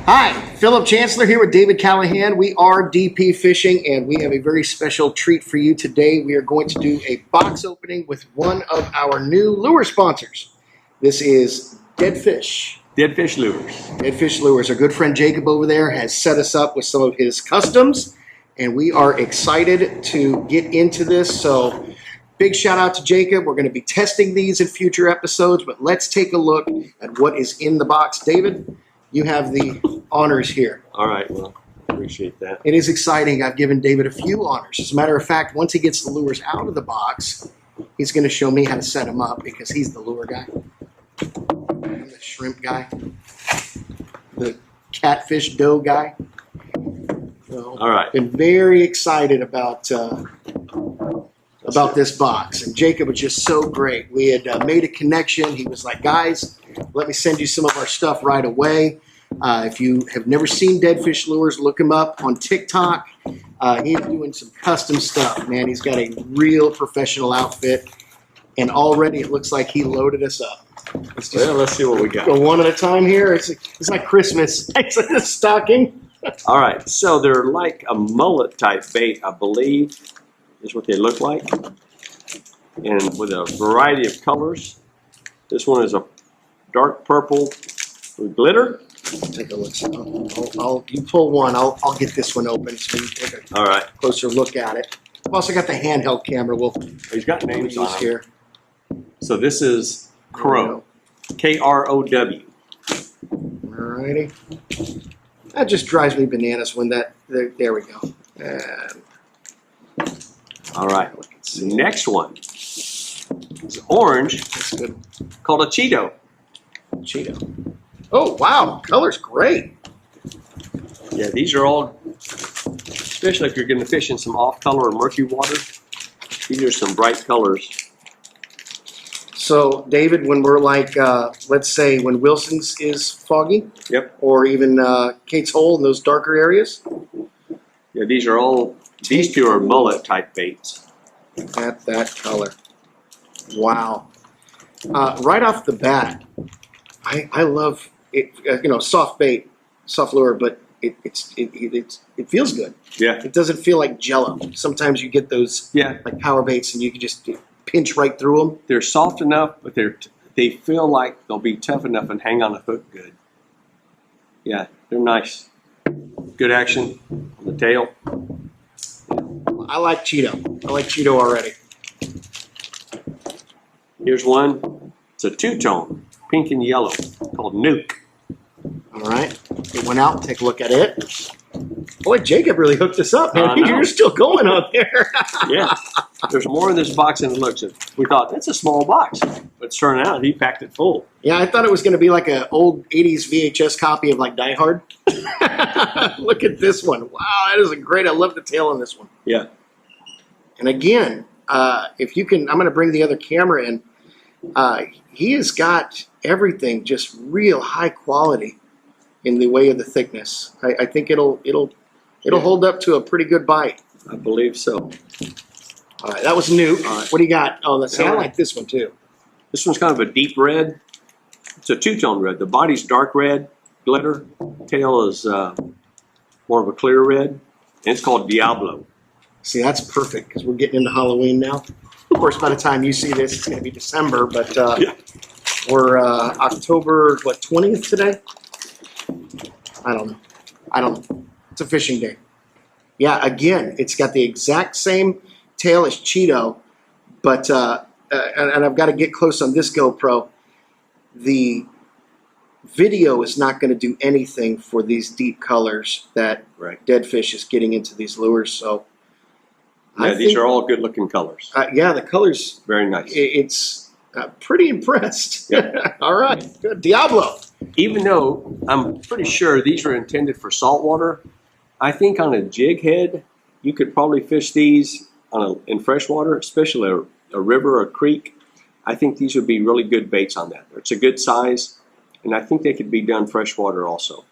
Hi, Philip Chancellor here with David Callahan. We are DP Fishing, and we have a very special treat for you today. We are going to do a box opening with one of our new lure sponsors. This is Dead Fish. Dead Fish Lures. Dead Fish Lures. Our good friend Jacob over there has set us up with some of his customs, and we are excited to get into this. So big shout out to Jacob. We're going to be testing these in future episodes, but let's take a look at what is in the box. David, you have the honors here. All right, well, appreciate that. It is exciting. I've given David a few honors. As a matter of fact, once he gets the lures out of the box, he's going to show me how to set them up because he's the lure guy. I'm the shrimp guy. The catfish dough guy. So, All right. Been very excited about this box. And Jacob was just so great. We had made a connection. He was like, guys, let me send you some of our stuff right away. If you have never seen Dead Fish Lures, look him up on TikTok. He's doing some custom stuff, man. He's got a real professional outfit. And already it looks like he loaded us up. Let's see what we got. Go one at a time here. It's like Christmas. It's like a stocking. All right, so they're like a mullet type bait, I believe, is what they look like. And with a variety of colors. This one is a dark purple with glitter. Take a look. You pull one. I'll get this one open so you can take All right. a closer look at it. I've also got the handheld camera. We'll He's got names use on him. here. So this is Crow. K-R-O-W. Alrighty. That just drives me bananas when there we go. All right. The next one is orange, That's good. called a Cheeto. Cheeto. Oh, wow. Color's great. Yeah, these are all, especially if you're going to fish in some off-color or murky water, these are some bright colors. So, David, when we're like, let's say when Wilson's is foggy, Yep. or even Kate's Hole in those darker areas, Yeah, these two are mullet type baits. at that color. Wow. Right off the bat, I love it. Soft bait, soft lure, but it feels good. Yeah. It doesn't feel like Jello. Sometimes you get those Yeah, like power baits, and you can just pinch right through them. they're soft enough, but they feel like they'll be tough enough and hang on the hook good. Yeah, they're nice. Good action on the tail. I like Cheeto. I like Cheeto already. Here's one. It's a two-tone, pink and yellow, called Nuke. All right, it went out. Take a look at it. Boy, Jacob really hooked us up, man. I know. You're still going out there. Yeah, there's more in this box than it looks. We thought, that's a small box. But it's turning out he packed it full. Yeah, I thought it was going to be like an old 80s VHS copy of like Die Hard. Look at this one. Wow, that is a great. I love the tail on this one. Yeah. And again, if you can, I'm going to bring the other camera in. He has got everything just real high quality in the way of the thickness. I think it'll hold up to a pretty good bite. I believe so. All right, that was new. All right. What do you got? Oh, I like this one too. This one's kind of a deep red. It's a two-tone red. The body's dark red, glitter. Tail is more of a clear red. And it's called Diablo. See, that's perfect because we're getting into Halloween now. Of course, by the time you see this, it's going to be December, but Yeah. we're October, 20th today? I don't know. It's a fishing day. Yeah, again, it's got the exact same tail as Cheeto, but, and I've got to get close on this GoPro. The video is not going to do anything for these deep colors that Right. Dead Fish is getting into these lures, so. Yeah, these are all good-looking colors. Yeah, the colors, Very nice. it's pretty impressed. Yeah. All right, good. Diablo. Even though I'm pretty sure these are intended for saltwater, I think on a jig head, you could probably fish these in freshwater, especially a river or a creek. I think these would be really good baits on that. It's a good size, and I think they could be done freshwater also.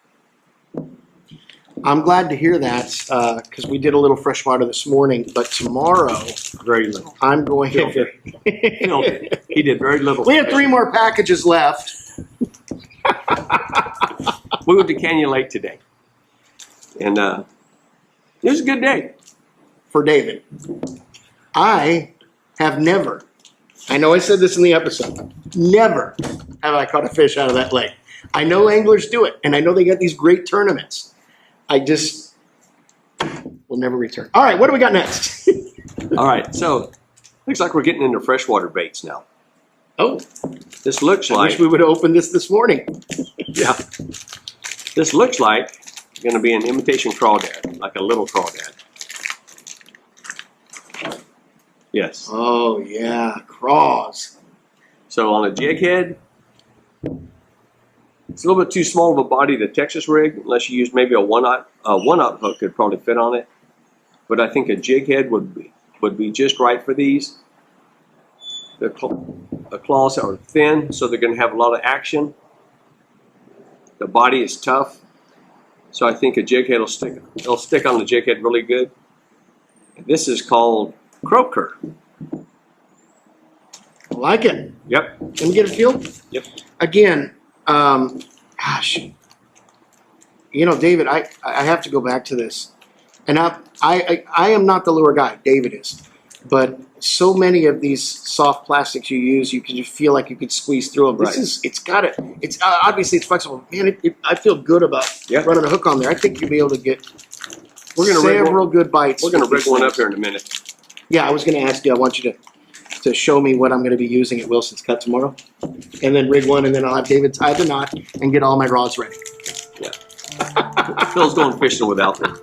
I'm glad to hear that because we did a little freshwater this morning, but tomorrow Very little. I'm going Filthy. Filthy. He did very little. We have 3 more packages left. We went to Canyon Lake today, and it was a good day. For David. I have never, I know I said this in the episode, never have I caught a fish out of that lake. I know anglers do it, and I know they get these great tournaments. I just will never return. All right, what do we got next? All right, so looks like we're getting into freshwater baits now. Oh, This looks I like, wish we would have opened this morning. yeah, this looks like going to be an imitation crawdad, like a little crawdad. Yes. Oh, yeah, craws. So on a jig head, it's a little bit too small of a body to Texas rig, unless you use maybe a one-aught hook could probably fit on it. But I think a jig head would be just right for these. The claws are thin, so they're going to have a lot of action. The body is tough, so I think a jig head will stick. It'll stick on the jig head really good. This is called croaker. I like it. Yep. Can we get a feel? Yep. Again, gosh, you know, David, I have to go back to this, and I am not the lure guy. David is, but so many of these soft plastics you use, you can just feel like you could squeeze through them. Right. It's got it. It's obviously it's flexible. Man, I feel good about running a hook on there. I think you'll be able to get several good bites. We're going to rig one up here in a minute. Yeah, I was going to ask you. I want you to show me what I'm going to be using at Wilson's Cut tomorrow, and then rig one, and then I'll have David tie the knot and get all my rods ready. Yeah. Phil's going fishing without them.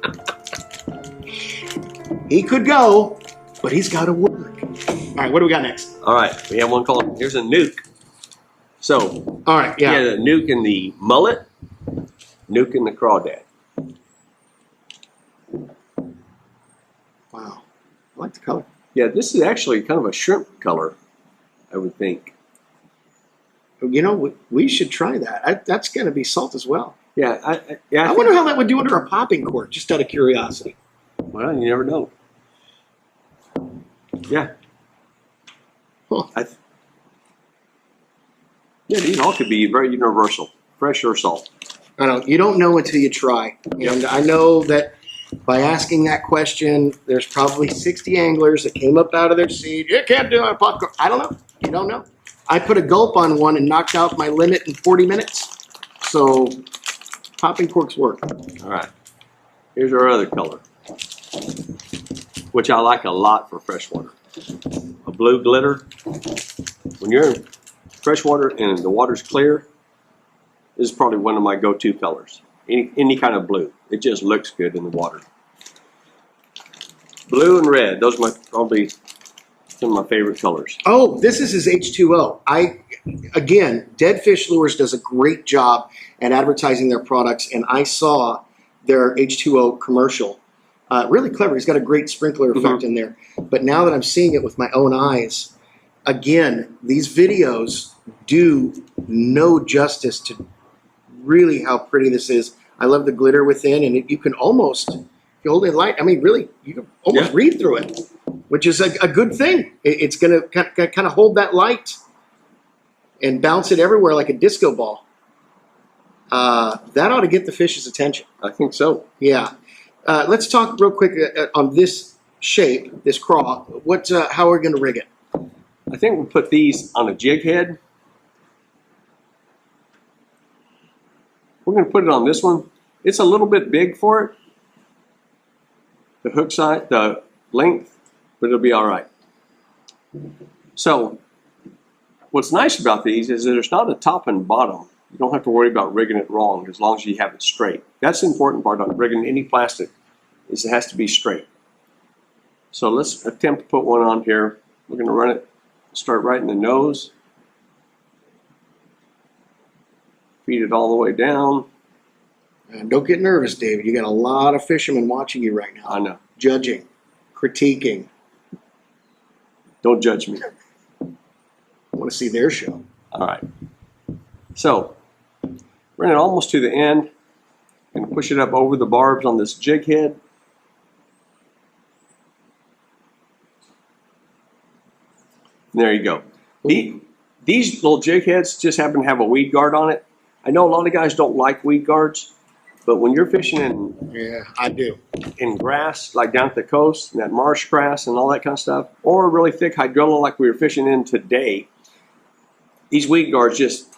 He could go, but he's got to work. All right, what do we got next? All right, we have one called, here's a nuke. So, All right, yeah. yeah, the nuke in the mullet, nuke in the crawdad. Wow, I like the color. Yeah, this is actually kind of a shrimp color, I would think. You know, we should try that. That's going to be salt as well. Yeah, I wonder how that would do under a popping cork, just out of curiosity. Well, you never know. Yeah. Huh. Yeah, these all could be very universal, fresh or salt. I don't. You don't know until you try. And I know that by asking that question, there's probably 60 anglers that came up out of their seat. You can't do it on popcorn. I don't know. You don't know. I put a gulp on one and knocked out my limit in 40 minutes. So popping corks work. All right. Here's our other color, which I like a lot for freshwater. A blue glitter. When you're in freshwater and the water's clear, this is probably one of my go-to colors. Any kind of blue. It just looks good in the water. Blue and red, those are probably some of my favorite colors. Oh, this is his H2O. Again, Dead Fish Lures does a great job at advertising their products, and I saw their H2O commercial. Really clever. He's got a great sprinkler effect in there. But now that I'm seeing it with my own eyes, again, these videos do no justice to really how pretty this is. I love the glitter within, and you can almost, if you hold it light, I mean, really, you can almost read through it, which is a good thing. It's going to kind of hold that light and bounce it everywhere like a disco ball. That ought to get the fish's attention. I think so. Yeah. Let's talk real quick on this shape, this craw. How are we going to rig it? I think we'll put these on a jig head. We're going to put it on this one. It's a little bit big for it. The hook side, the length, but it'll be all right. So, what's nice about these is that there's not a top and bottom. You don't have to worry about rigging it wrong as long as you have it straight. That's the important part on rigging any plastic, is it has to be straight. So let's attempt to put one on here. We're going to run it, start right in the nose. Feed it all the way down. And don't get nervous, David. You got a lot of fishermen watching you right now. I know. Judging, critiquing. Don't judge me. I want to see their show. All right. So, bring it almost to the end and push it up over the barbs on this jig head. And there you go. These little jig heads just happen to have a weed guard on it. I know a lot of guys don't like weed guards, but when you're fishing Yeah, I do. in grass, like down at the coast, and that marsh grass and all that kind of stuff, or really thick hydrilla like we were fishing in today, these weed guards just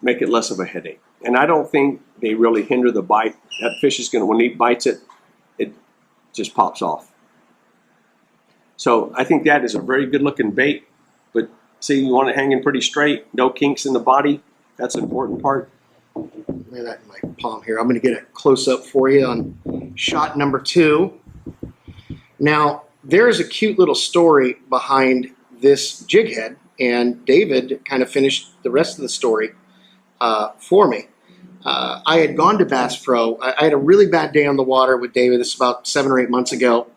make it less of a headache. And I don't think they really hinder the bite. That fish is gonna, when he bites it, it just pops off. So I think that is a very good looking bait, but see, you want it hanging pretty straight, no kinks in the body. That's an important part. Look at that in my palm here. I'm going to get a close up for you on shot number 2. Now, there's a cute little story behind this jig head, and David kind of finished the rest of the story for me. I had gone to Bass Pro. I had a really bad day on the water with David. This is about 7 or 8 months ago.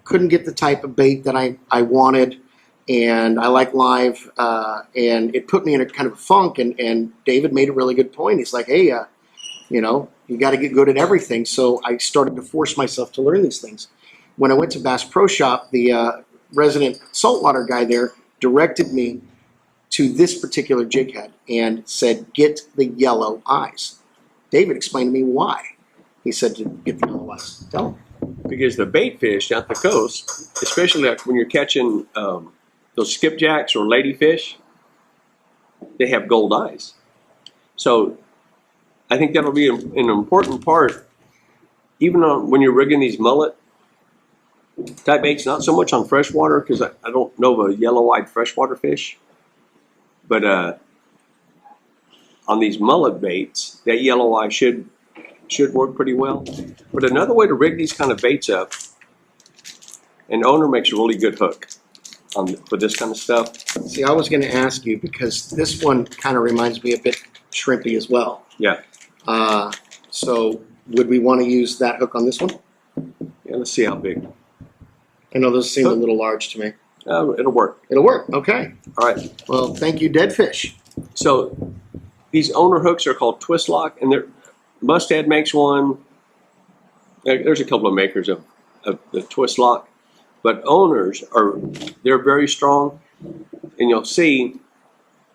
Couldn't get the type of bait that I wanted, and I like live, and it put me in a kind of a funk, and David made a really good point. He's like, hey, you know, you got to get good at everything. So I started to force myself to learn these things. When I went to Bass Pro Shop, the resident saltwater guy there directed me to this particular jig head and said, get the yellow eyes. David explained to me why. He said to get the yellow eyes. Tell him. Because the bait fish down at the coast, especially like when you're catching those skipjacks or ladyfish, they have gold eyes. So I think that'll be an important part, even when you're rigging these mullet type baits, not so much on freshwater, because I don't know of a yellow-eyed freshwater fish, but on these mullet baits, that yellow eye should work pretty well. But another way to rig these kind of baits up, an owner makes a really good hook for this kind of stuff. See, I was going to ask you because this one kind of reminds me a bit shrimpy as well. Yeah. So would we want to use that hook on this one? Yeah, let's see how big. I know those seem a little large to me. It'll work. It'll work. Okay. All right. Well, thank you, Dead Fish. So these owner hooks are called Twist Lock, and Mustad makes one. There's a couple of makers of the Twist Lock, but owners they're very strong, and you'll see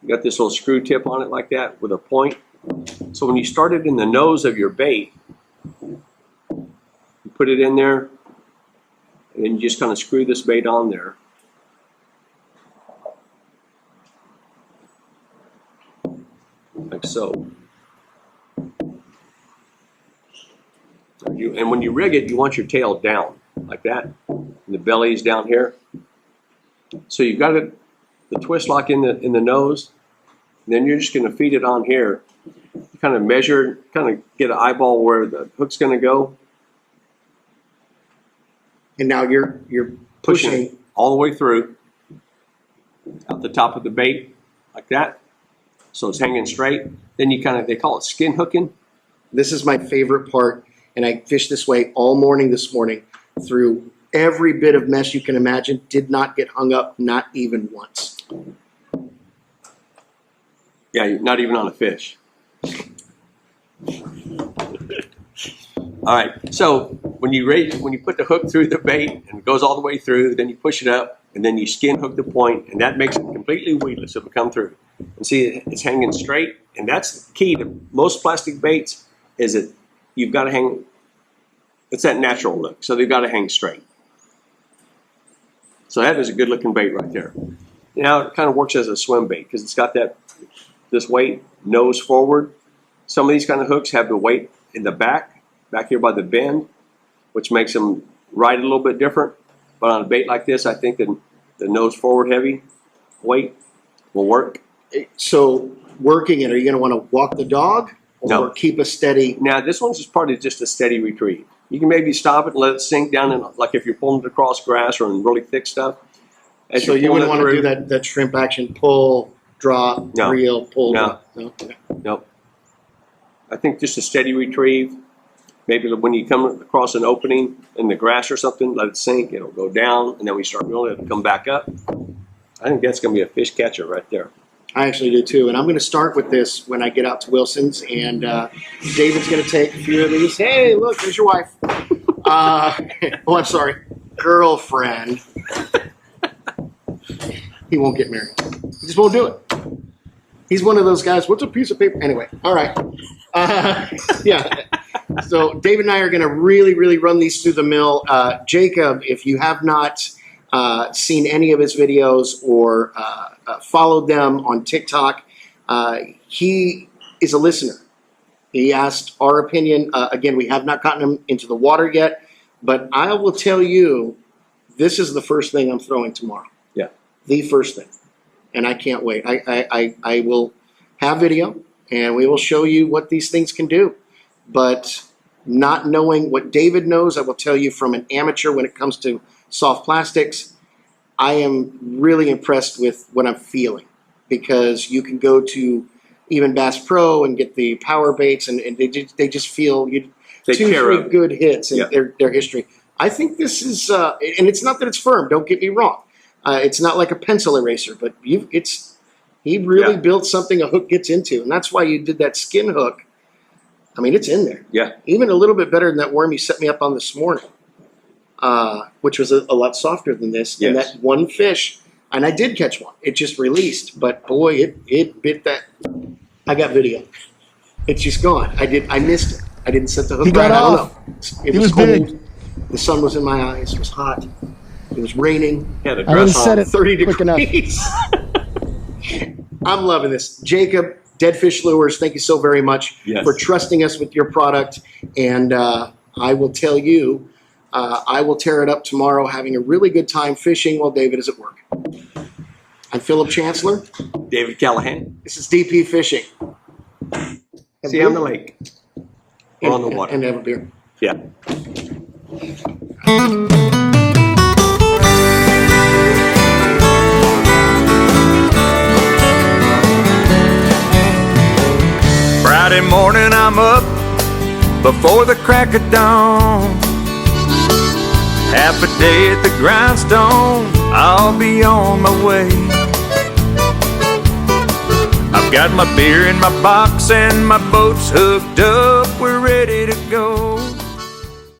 you got this little screw tip on it like that with a point. So when you start it in the nose of your bait, you put it in there, and then you just kind of screw this bait on there. Like so. And when you rig it, you want your tail down, like that. And the belly's down here. So you've got the twist lock in the nose, and then you're just going to feed it on here. You kind of measure, kind of get an eyeball where the hook's going to go. And now you're Pushing pushing. it all the way through, out the top of the bait, like that. So it's hanging straight. Then you they call it skin hooking. This is my favorite part, and I fished this way all morning this morning through every bit of mesh you can imagine. Did not get hung up, not even once. Yeah, not even on a fish. All right, so when you put the hook through the bait and it goes all the way through, then you push it up and then you skin hook the point, and that makes it completely weedless. It'll come through. And see, it's hanging straight, and that's the key to most plastic baits, is that you've got to hang, it's that natural look, so they've got to hang straight. So that is a good looking bait right there. Now it kind of works as a swim bait because it's got this weight nose forward. Some of these kind of hooks have the weight in the back here by the bend, which makes them ride a little bit different. But on a bait like this, I think the nose forward heavy weight will work. So working it, are you going to want to walk the dog or No. keep a steady? Now this one's just probably just a steady retrieve. You can maybe stop it and let it sink down, like if you're pulling it across grass or in really thick stuff. As So you're you pulling wouldn't it want to through- do that shrimp action, pull, drop, No. reel, pull, No. drop. No. Okay. Nope. I think just a steady retrieve. Maybe when you come across an opening in the grass or something, let it sink. It'll go down, and then we start reeling, it'll come back up. I think that's going to be a fish catcher right there. I actually do too. And I'm going to start with this when I get out to Wilson's. And David's going to take a few of these. Hey, look, there's your wife. Oh, I'm sorry. Girlfriend. He won't get married. He just won't do it. He's one of those guys. What's a piece of paper? Anyway, all right. Yeah. So David and I are going to really, really run these through the mill. Jacob, if you have not seen any of his videos or followed them on TikTok, he is a listener. He asked our opinion. Again, we have not gotten him into the water yet, but I will tell you, this is the first thing I'm throwing tomorrow. Yeah. The first thing. And I can't wait. I will have video, and we will show you what these things can do. But not knowing what David knows, I will tell you from an amateur when it comes to soft plastics, I am really impressed with what I'm feeling, because you can go to even Bass Pro and get the power baits, and they just feel you Take 2, care 3 of it. good hits in Yeah. their history. I think this is, and it's not that it's firm. Don't get me wrong. It's not like a pencil eraser, but he really Yeah. built something a hook gets into, and that's why you did that skin hook. I mean, it's in there. Yeah. Even a little bit better than that worm you set me up on this morning, which was a lot softer than this. And Yes. that one fish, and I did catch one. It just released, but boy, it bit that. I got video. It's just gone. I missed it. I didn't set the hook He got right. I don't off. know. It He was was cold. big. The sun was in my eyes. It was hot. It was raining. Yeah, the I didn't dress set on. it 30 quick enough. degrees. I'm loving this. Jacob, Dead Fish Lures, thank you so very much Yes. for trusting us with your product. And I will tell you, I will tear it up tomorrow, having a really good time fishing while David is at work. I'm Philip Chancellor. David Callahan. This is DP Fishing. See you on the lake. Or on the water. And have a beer. Yeah. Friday morning I'm up before the crack of dawn. Half a day at the grindstone, I'll be on my way. I've got my beer in my box and my boat's hooked up, we're ready to go.